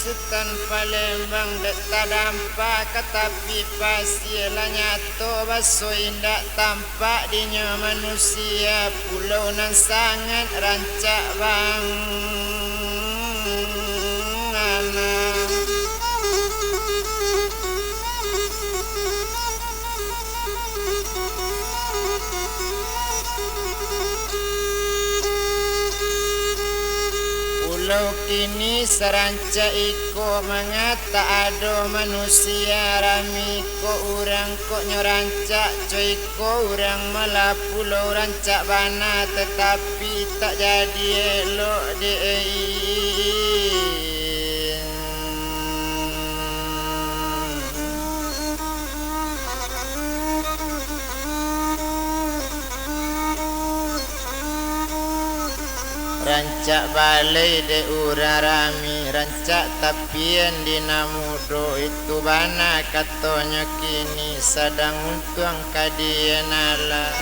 Sultan Palembang dek tadampak katapi pasilah nyato baso indak tampak dinya manusia pulau nan sangat rancak bang Pulau kini seranca iko mengata ado manusia rami ko urang ko nyorancak coy ko urang malah pulau rancak bana tetapi tak jadi elok dei. Rancak balai de ura rami rancak tapien dina mudo itu bana katonyo kini sedang untuang kadien ala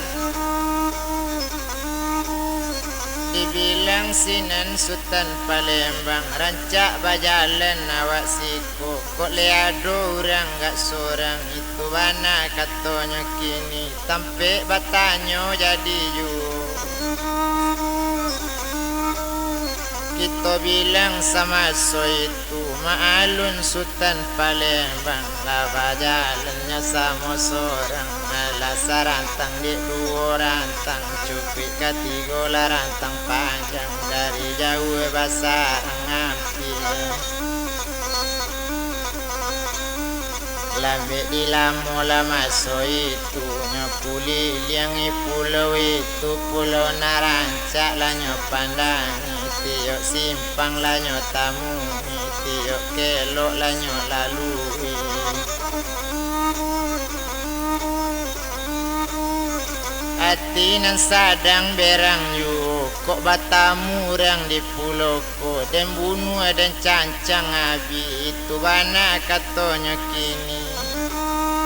dibilang sinan Sultan Palembang rancak bajalan awak siko kok leado urang gak sorang itu bana katonyo kini tampe batanyo jadi ju. Kita bilang sama so itu maalun Sultan Palembang lava jalannya sama seorang malah sarantang di dua rantang cupik ketiga lah rantang panjang dari jauh basah ngampil lambe di lamo lama so itu nyopuli liang pulau itu pulau narancak lah nyopandangi tiok simpang lah nyotamu tiok kelok lah nyolalui hati nan sadang berang yu kok batamu orang di pulau ko dan bunuh dan cancang abi itu bana katonyo kini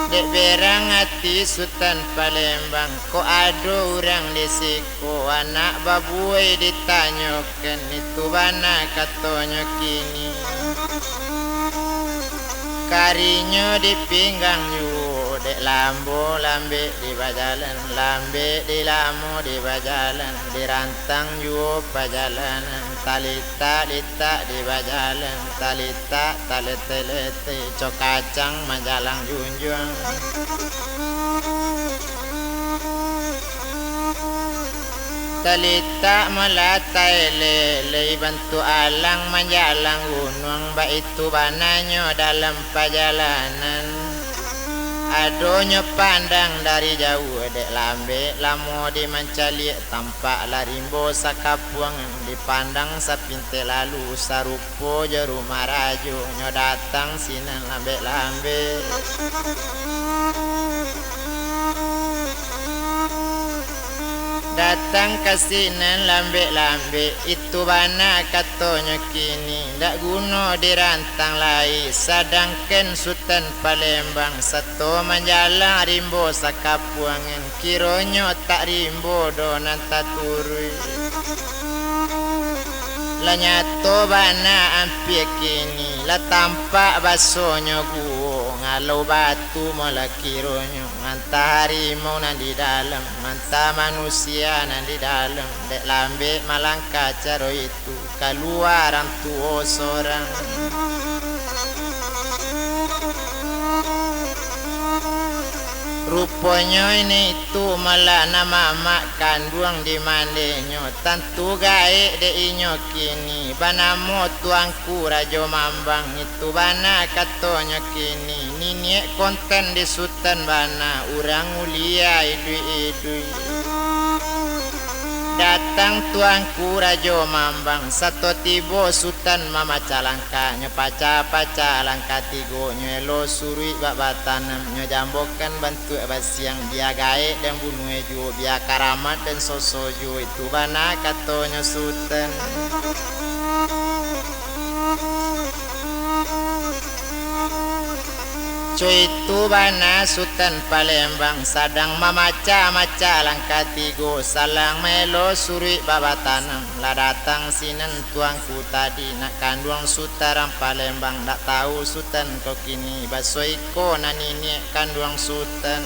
dek berang hati Sultan Palembang kok ado orang di siko anak babuai ditanyokan itu bana katonyo kini karinya di pinggang yu dek lambo lambe di bajalan lambe di lamo di bajalan di rantang yu pajalanan talita lita di bajalan talita talete cok kacang majalang junjung talita melatai lele bantu alang majalang gunung ba itu bananyo dalam pajalanan adonyo pandang dari jauh dek lambe lamo di mancali tampak larimbo sakapuang dipandang sapinte lalu sarupo jeru marajo nyo datang sinan lambe datang ke sinan lambe itu bana katonyo kini ndak guno dirantang lai sadangkan Sultan Palembang satu menjalang rimbo sakapuangan kironyo tak rimbo donan taturui la nyato bana ampie kini la tampak basonyo guo ngalau batu mola kironyo nganta harimau nan di dalam nganta manusia nan di dalam dek lambe malangka caro itu keluaran tuo sorang rupanya ini itu malah nama mak kandung di mandenyo tantu gaek de inyo kini banamo tuangku rajo mambang itu bana katonyo kini niniek konten di Sultan bana urang ulia idui datang tuangku rajo mambang satu tibo Sultan mama calangka nyo paca langka tigo nyo elo surui babatanam nyo jambokan bantu basiang dia gaek dan bunuh ju dia karamat dan sosojo itu bana katonyo Sultan Cuy itu bana Sultan Palembang sadang memaca-maca langkah tigo salang melo suri baba tanam lah datang sinen tuangku tadi nak kanduang Sultan Palembang tak tahu Sultan kau kini basoi ko nanini kanduang Sultan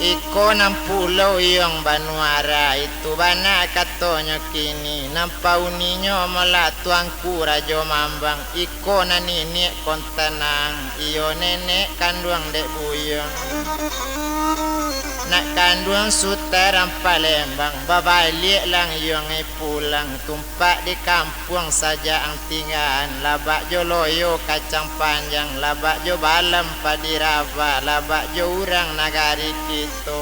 Iko 60 yang Banuara itu bana katonyo kini nampauninyo mala tuangku Rajo Mambang iko nanini kontenang iyo nenek kanduang dek buyong nak kanduang Sultan Palembang babalik lang yung pulang tumpak di kampung saja ang tinggalan labak jo loyo kacang panjang labak jo balam padiraba labak jo urang nagari kita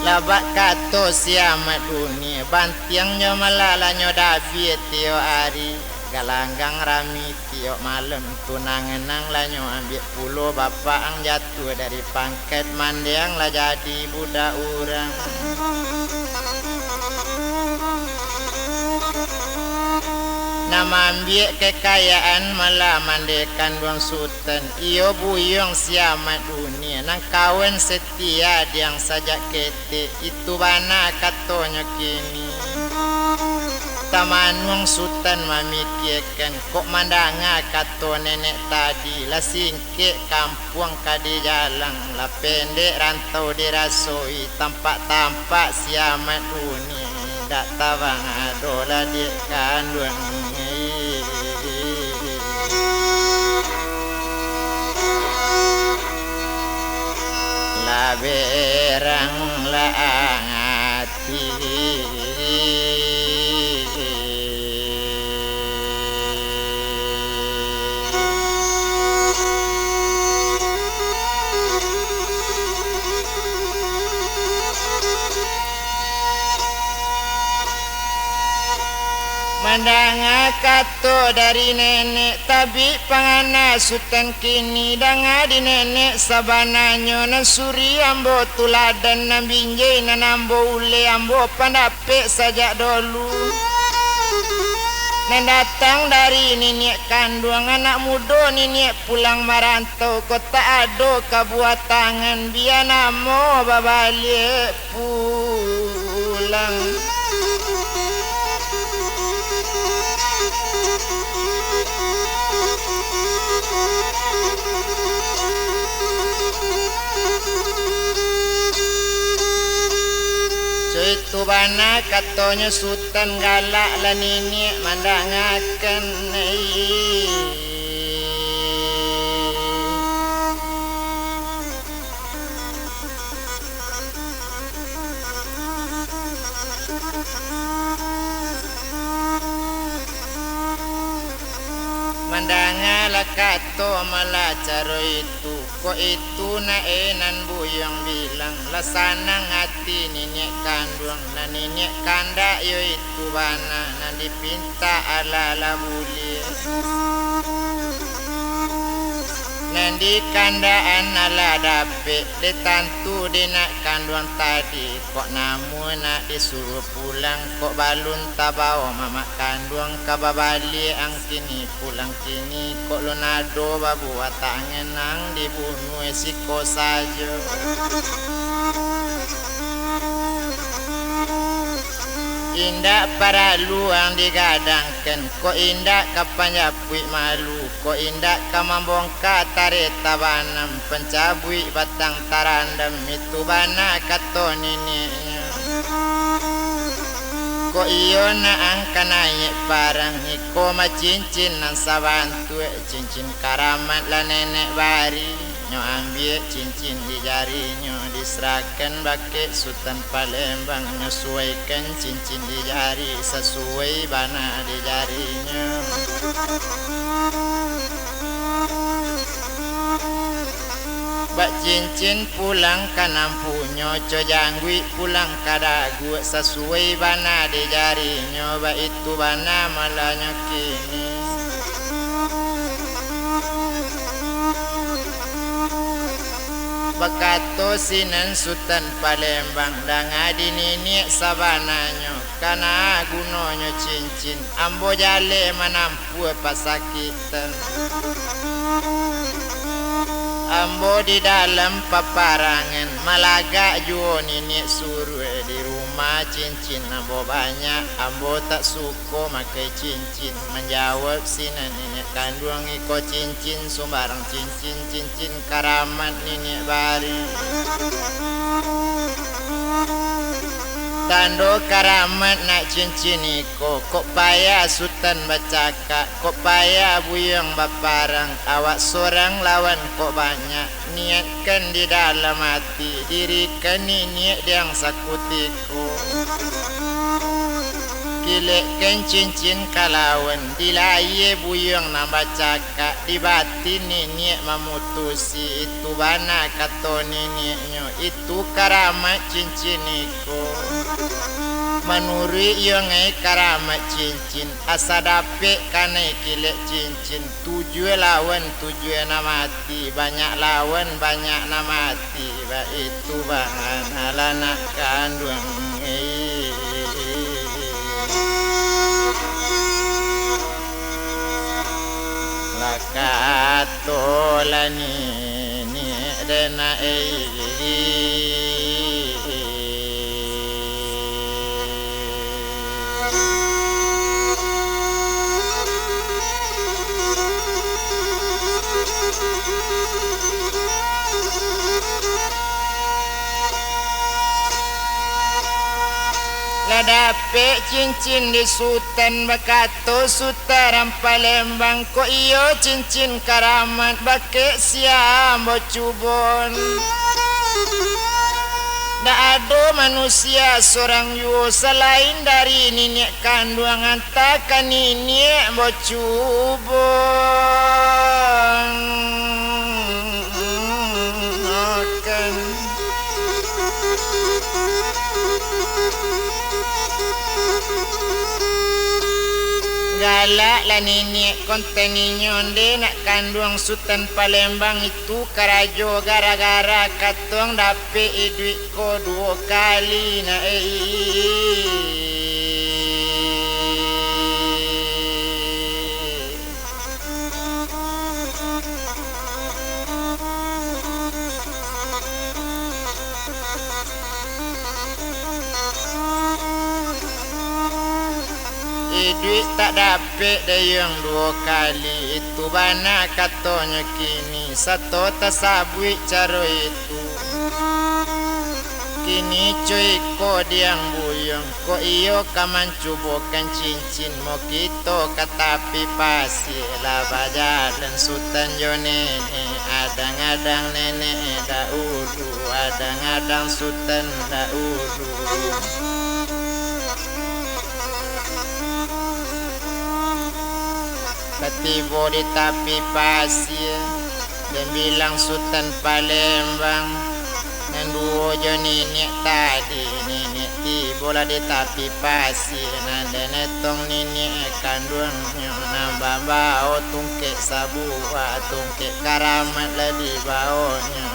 labak kato siamat dunia bantiang nyo malala nyo dabi tio ari galanggang rami tiok malam tunangenang lah nyo ambil pulo bapak ang jatuh dari pangkat mandiang lah jadi budak urang nama ambil kekayaan malah mandekan duang Sultan iyo buyong siamat dunia nang kawan setia diang sajak ketik itu bana katonyo kini Tamanung Sultan memikirkan kok mandanga kato nenek tadi lah singkit kampung kadi jalan lah pendek rantau dirasoi tampak-tampak siamat dunia dak tawang adolah dia kanduang lah berang lah hati Mandanga kato dari nenek tapi pangana Sultan kini danga di nenek sabananyo na suri ambo tuladan na binjay na nambo ule ambo pandapik saja dulu nan datang dari nenek kandung anak muda nenek pulang marantau kota ado kabuat tangan biar namo babalik pulang itu bana katonyo Sultan galak lah nini mandangakan mandangalah kato malah caro itu kok itu naenan buyang bilang lasanang hati nenek kandung na nenek kanda yo itu bana na dipinta ala buli Nandi kandaan ala dapet ditantu di nak kandung tadi kok namun nak disuruh pulang kok balun tabao mama kandung kababali ang kini pulang kini kok lunado babu tangan nang dibunuh siko saja indak para luang digadangkan kok indak kapan japui malu kok indak kamambongka tarik tabanam pencabui batang tarandam itu bana kato nininya kok iyo na angka naik parang iko ma cincin nang sabantu cincin karamat lah nenek bari nyo ambil cincin di jarinya diserahkan bake Sultan Palembang nyesuaikan cincin di jari sesuai bana di jarinya bak cincin pulang kanam punyo cojangwi pulang kadagu sesuai bana di jarinya bak itu bana malahnya kini Bakato sinan Sultan Palembang danga dinini sabananyo kana gunonyo cincin ambo jale manampu pasakitan ambo di dalam paparangan malaga juo nini suruh di rumah cincin ambo banyak ambo tak suko makai cincin menjawab sinan nini kandung iko cincin sumbarang cincin karamat nini bari tando karamat nak cincin iko kok payah Sultan bacaka kok payah buyang baparang awak seorang lawan kok banyak niatkan di dalam hati dirikan niat yang sakutiku kilekkan cincin kalawan dilaye buyang nambah cakak di batin niat memutusi itu bana kato niatnya itu karamat cincin iko menuri yang karamat cincin asa dapet kanai kilek cincin tujuh lawan tujuh namati banyak lawan banyak namati itu bahan alana kandung lakato lani ni dena dapet cincin di Sultan bakato Sultan Palembang ko iyo cincin karamat bake siam bocubon da ado manusia seorang yu selain dari nenek kandungan takkan nenek bocubon akan galak lah nenek konten nyonde nak kandung Sultan Palembang itu karajo gara-gara katong dapet duit ko 2 kali na duit tak dapet dayang 2 kali itu bana katanya kini satu tasabui caro itu kini cuy ko diang buyang ko iyo kaman cubokan cincin mo kito katapi pasir lah bajalan Sultan jo nenek adang-adang nenek da uru adang-adang Sultan da uru ketibo di tapi pasir dan bilang Sultan Palembang dan dua jo nenek tadi nenek tibola di tapi pasir nanda netong nenek kandungnya nambah bau tungkek sabua tungkek karamat lah di baunya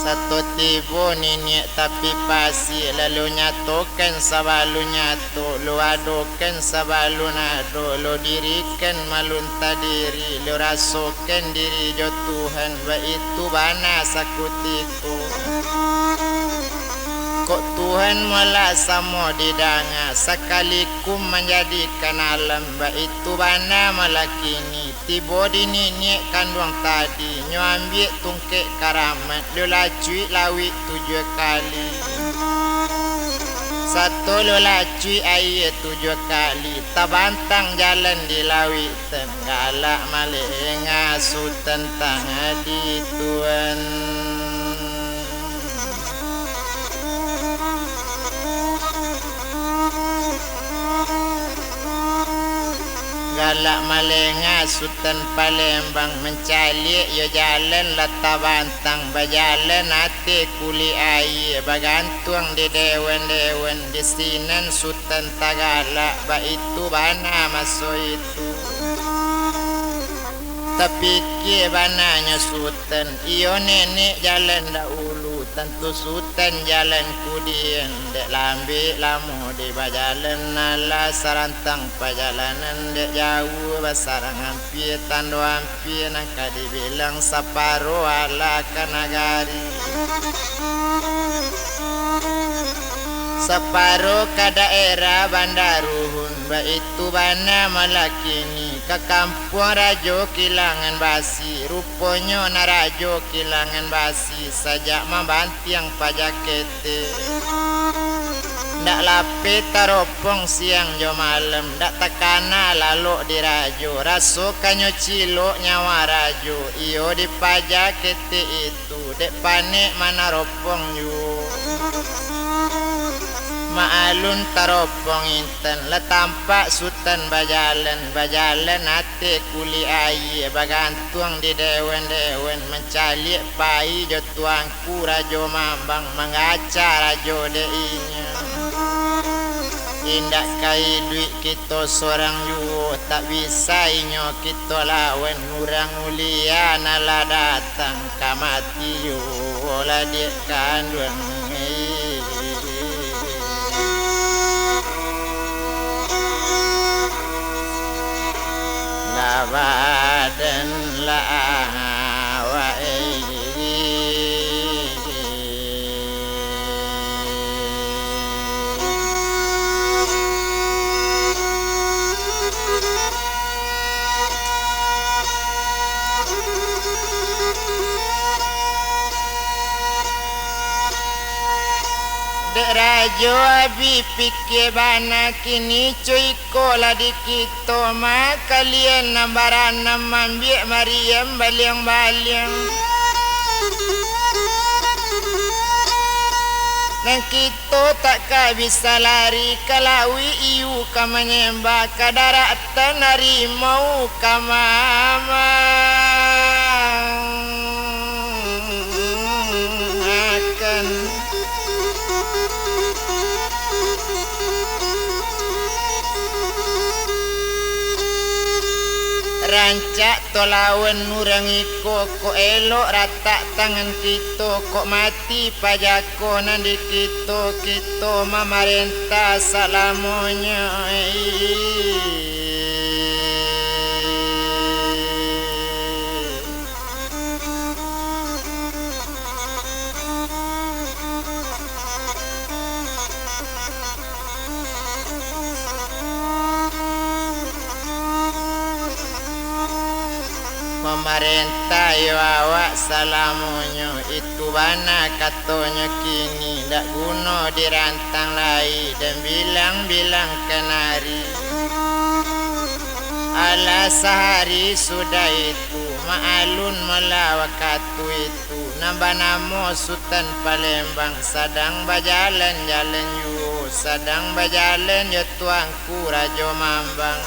satu tibo nenek tapi pasir lalu nyatokan sabalu nyato lu adokan sabalu nado lu dirikan malunta diri lu rasokan diri jo Tuhan wa itu bana sakutiku kok Tuhan malah samo didanga sekaliku menjadikan alam ba itu bana malah kini tibo di nenek kandung tadi nyo ambil tungkek karamat lu lacui lawi 7 kali satu lu lacui air 7 kali tabantang jalan di lawi tenggalak malenga Sultan tangadi Tuhan galak malenga Sultan Palembang mencalik yo jalan lata bantang bajalan ate kuli air bagantung di dewan-dewan di sinan Sultan Tagalak ba itu bana maso itu tapi bananya sultan iyo nenek jalan dahulu tentu sultan jalan kudien dek lambi lamu di bajalan nala sarantang pajalanan dek jauh basarang hampir tando hampir nangka dibilang saparo ala kanagari separo ke daerah Bandaruhun itu bana malakini ke kampung Rajo Kilangan Basi rupanya na Rajo Kilangan Basi sajak membantiang pajak kete ndak lapet taropong siang jo malam ndak tekana lalu di Rajo raso kanyo cilok nyawa Rajo iyo di pajak kete itu dek panik mana ropong yu maalun taropong inten la tampak sultan bajalan ate kuli ayi bagantung di dewen mencalik pai jo tuangku Rajo Mambang mengaca Rajo deinya indak kai duit kita seorang yu tak bisa inyo kita lawan urang ulia nala datang kamati yu olah dia kandung badan la wa Rajo abi pikir bana kini cuy kola di kita ma kalian nambaran namambiak Mariam baliang dan kita tak bisa lari kalawi iu ka menyembah kadaratan harimau kamama akan rancak tolawan nurang iko ko elok rata tangan kita kok mati pajako nandi kita memerintah salamonya pemerintah yo awak salamunyo itu bana katonyo kini ndak guna dirantang lai dan bilang-bilang kenari ala sehari sudah itu maalun melawakatu itu nambah namo Sultan Palembang sadang bajalan jalan yu sadang bajalan yo tuangku Rajo Mambang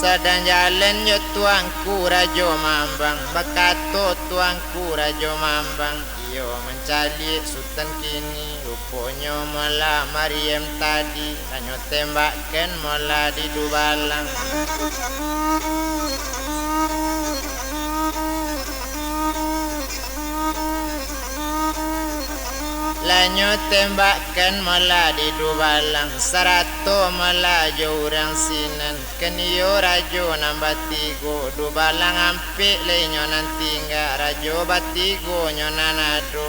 sadang jalan yo tuangku Rajo Mambang bakato tuangku Rajo Mambang iyo mencari sultan kini rupanya malah Mariam tadi hanya tembakan malah di Dubalang lanyo tembakan malah di Dubalang sarato malah jorang sinan keniyo Rajo nambah tigo Dubalang ampik lenyo nanti enggak Rajo batigo nyonanado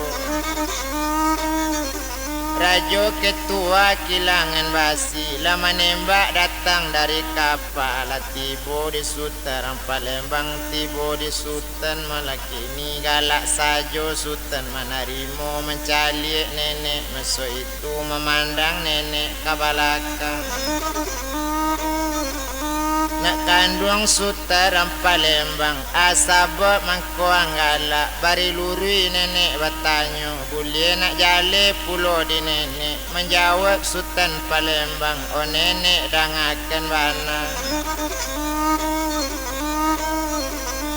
Rajo ketua Kilangan Basi lama nembak datang dari kapal tibo di Sultan Palembang tibo di Sultan malah kini galak sajo Sultan manarimo mencalik nenek masuk itu memandang nenek kabalakang nak kandung Sultan Palembang asabot mangkoang galak bari lurui nenek bertanya boleh nak jale pulau di nenek menjawab Sultan Palembang oh nenek dangakan bana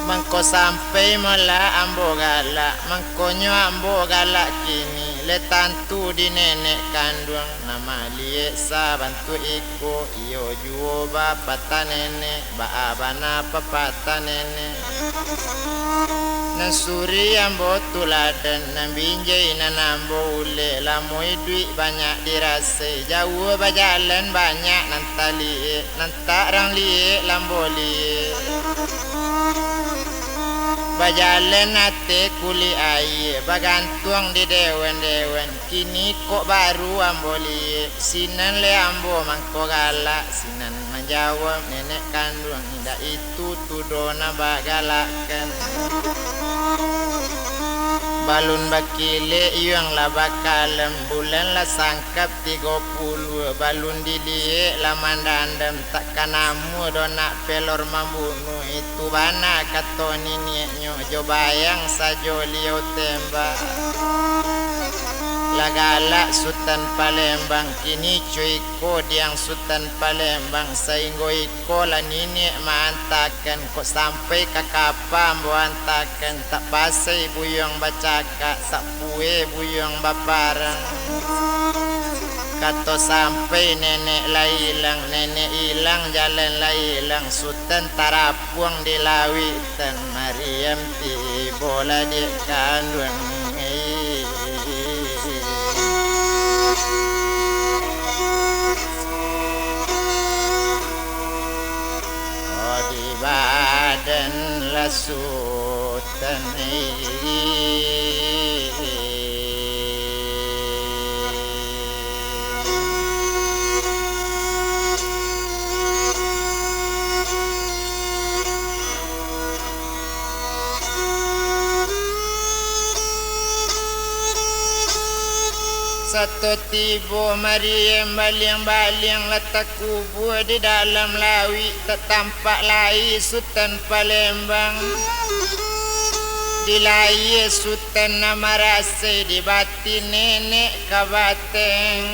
mangko sampai mula ambo galak mangkonyo ambo galak kini le tantu di nenek kandung nama lie sabantu iko iyo juo bapata nenek baabana papata nenek nasuri ambo tuladan nambinjai nanambo ule lamoi duit banyak dirasa jauh bajalan banyak nantali nantarang lie lambo lie bajalan ate kuli air bagantuang di dewan-dewan kini kok baru ambo lie sinan le ambo mangko galak sinan menjawab nenek kandung indah itu tudona bagalakan balun bakile yang la bakalem bulan la sangkap 30 balun dilie la mandandam takkan namu dona pelor mambunuh itu bana katoni nyo jo bayang sajo liau tembak lagala Sultan Palembang kini cuiko diang Sultan Palembang sehingga iko la nini maantakan kok sampai kakapa buantakan tak pasai buyong bacaka sapue buyong baparang kato sampai nenek la hilang jalan la hilang Sultan tarapuang di lawitan Mariam tibola di kandung badan la Sultan satu tibo Mariam baling letak kubur di dalam lawi tak tampak lai Sultan Palembang di lai Sultan nama rasa di batin nenek kabateng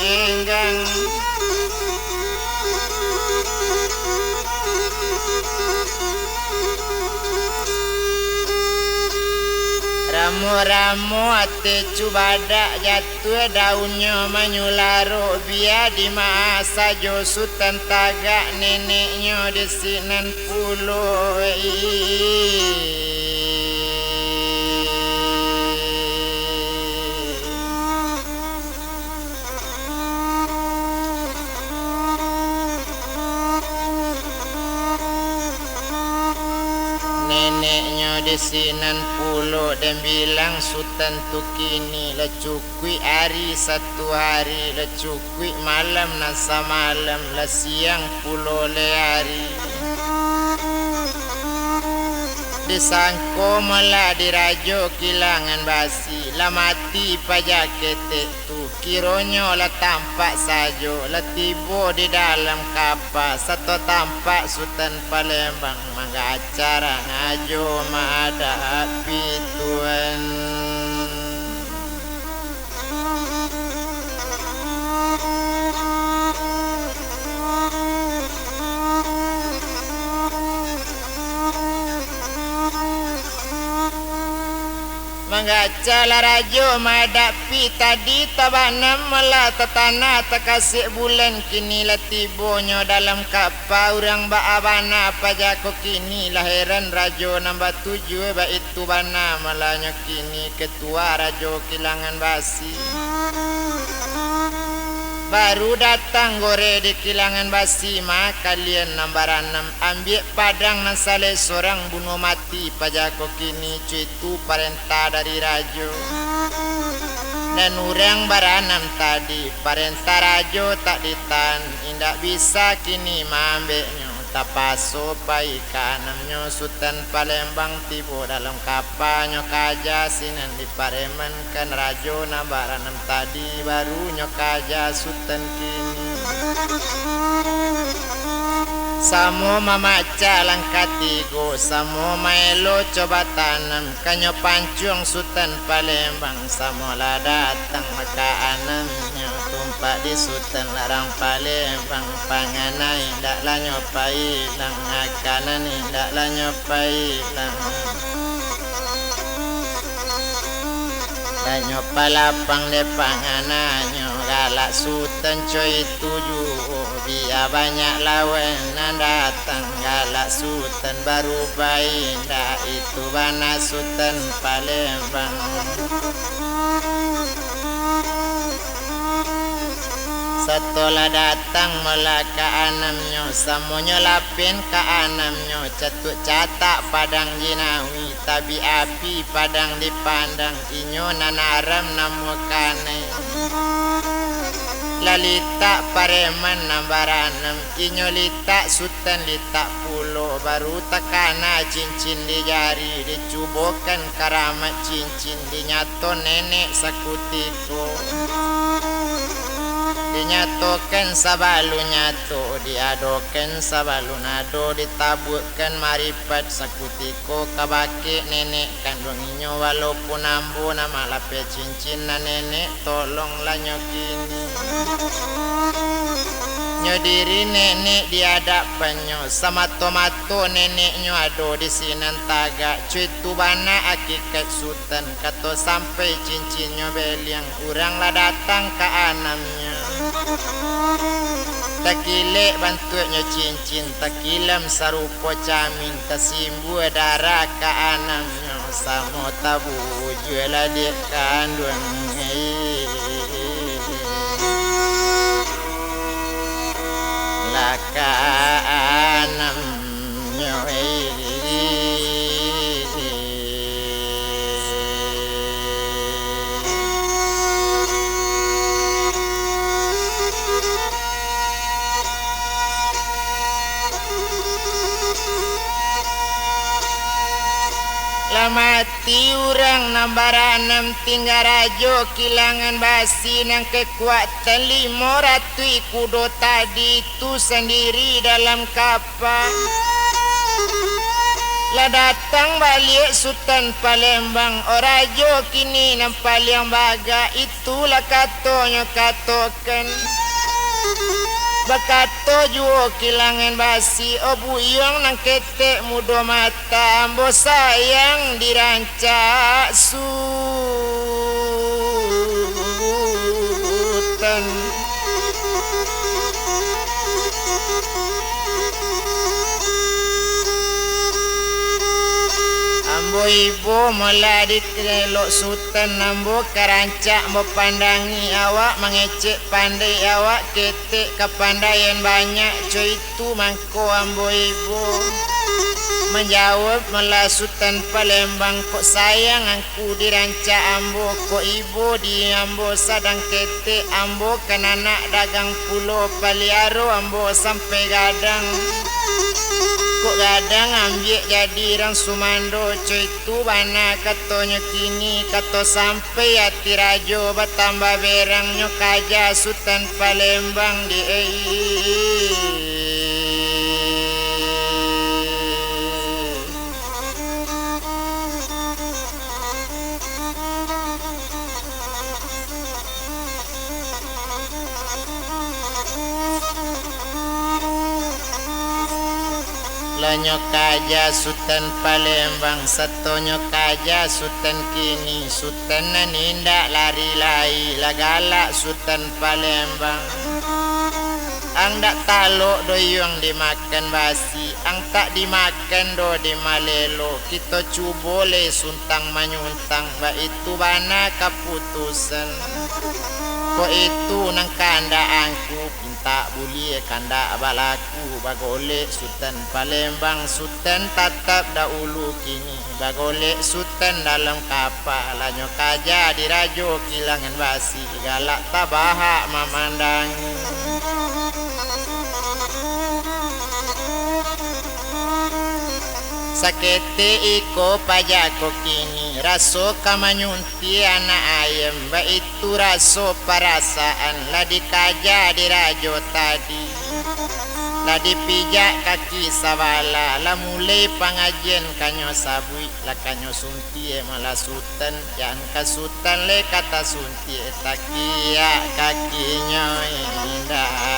enggang ramu-ramu ate cubada jatuh daunnya menyularo biar di masa jo Sultan tagak neneknya di sinan pulau neneknya di sinan pulau dan bilang Sultan tu kini lecukui hari satu hari lecukui malam nasa malam la siang pulau le hari disangko mala dirajo kilangan basi la mati pajak ketek tu kironyo la tampak sajo la tibo di dalam kapal satu tampak Sultan Palembang mangga acara ngajo menghadapi Tuhan mengacala rajo madapi tadi tabanam mala tatana takasih bulan kini latibonyo dalam kapal orang baabana pajako kini lahiran rajo nombor 7 ba itu bana malanya kini ketua rajo kilangan basi baru datang gore di kilangan basi mah kalian nombor 6 ambil padang nasale seorang bunuh mati pajako kini itu perintah dari rajo dan orang baranam tadi perintah rajo tak ditan indak bisa kini mambeknya tapaso pai kanamnya Sultan Palembang tibo dalam kapalnya kaja sinan di pareman kan rajo nabaranam tadi barunya kaja Sultan kini samo mamaca langkat tigo samo maelo coba tanam kanyo pancung Sultan Palembang samo la datang maka anamnya tumpak di Sultan larang Palembang panganai ndak la nyopai lang akanan ndak la nyopai lang Tanyo palapang depangananyo galak sultan coy tuju biar banyak lawanan datang galak sultan baru bainda itu bana sultan Palembang. Setelah datang mula ke anamnyo semuanya lapin ke anamnyo cetuk catak padang jinawi tabi api padang dipandang inyo nanaram namukane lalita pareman nambaranam inyo litak sultan litak pulo baru tekana cincin di jari dicubokan karamat cincin dinyato nenek sakutiko dinyatokan sabalu nyato diadokan sabalu nado ditabukan maripat sakutiko kabake nenek kandung inyo walaupun ambo nama lape cincin na nenek tolonglah nyokini nyodiri nenek diadapannya sama tomato neneknya ado di sinan taga cuitu bana akikat sultan kato sampai cincinnya beliang urang lah datang ke anamnya takile bantunya cincin takilam sarupo camin tasimbu darah ke anamnya samo tabu jualah dia kandung laka anamnya mati urang nambaranam tinggal rajo kilangan basi nang kekuatan 500 kudo tadi itu sendiri dalam kapal lah datang balik Sultan Palembang orajo kini nang paling baga itulah katonyo katokan bakato juo kilangan basi obuyong nang ketek mudo mata ambo sayang dirancak sultan ambo ibu mula dikelok sultan ambo karancak mau pandangi awak mengecek pandai awak ketek kepandaian banyak coy itu mangko ambo ibu menjawab mula sultan Palembang kok sayang aku dirancak ambo kok ibu di ambo sadang ketek ambo kan anak dagang pulau Paliaro ambo sampai gadang kok gadang ambil jadi orang Sumando coy itu bana katonyo kini kato sampai hati rajo batambah berangnya kaja Sultan Palembang di lanyo kaja Sultan Palembang satonyo kaja Sultan kini Sultan nanindak lari-lari lagala Sultan Palembang ang dak talok doyong dimakan basi ang tak dimakan do di malelo kita cubo le suntang manyuntang ba itu bana keputusan kok itu nang kandaanku pinta buli kanda balaku bagole Sultan Palembang Sultan tatap dahulu kini bagole Sultan dalam kapal lanyo kaja dirajo kilangan basi galak tabaha memandangi sakete iko pajako kini raso kamanyunti anak ayam ba itu raso perasaan lah dikaja dirajo tadi lah dipijak kaki sawala lah mulai pengajian kanyo sabui lah kanyo sunti malah sultan yang ka sultan le kata sunti takia kakinya indah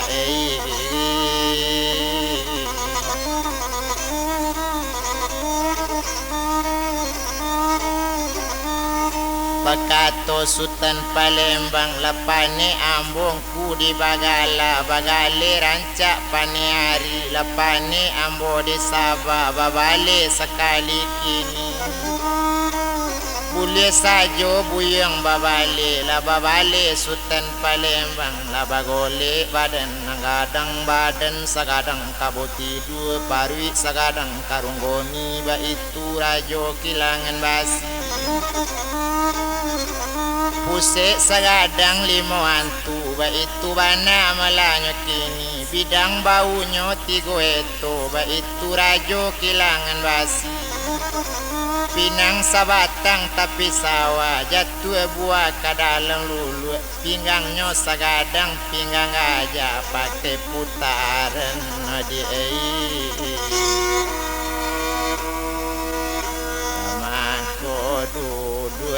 Bakato Sultan Palembang lapane ambongku di Bagala bagale rancak pane hari lapane ambo di Sabah babale sekali kini boleh sajo buyang babale la babale Sultan Palembang la bagole badan kadang badan sagadang kaboti dua parwi sagadang karunggoni ba itu rajo kilangan basi Pusek sagadang limo antu ba itu bana malanyo kini bidang baunya tigo eto ba itu rajo kilangan basi Pinang sabatang tapi sawa jatuh buah ke dalam lulu pinggangnya sagadang pinggang aja pakai putaran di Mangko dudu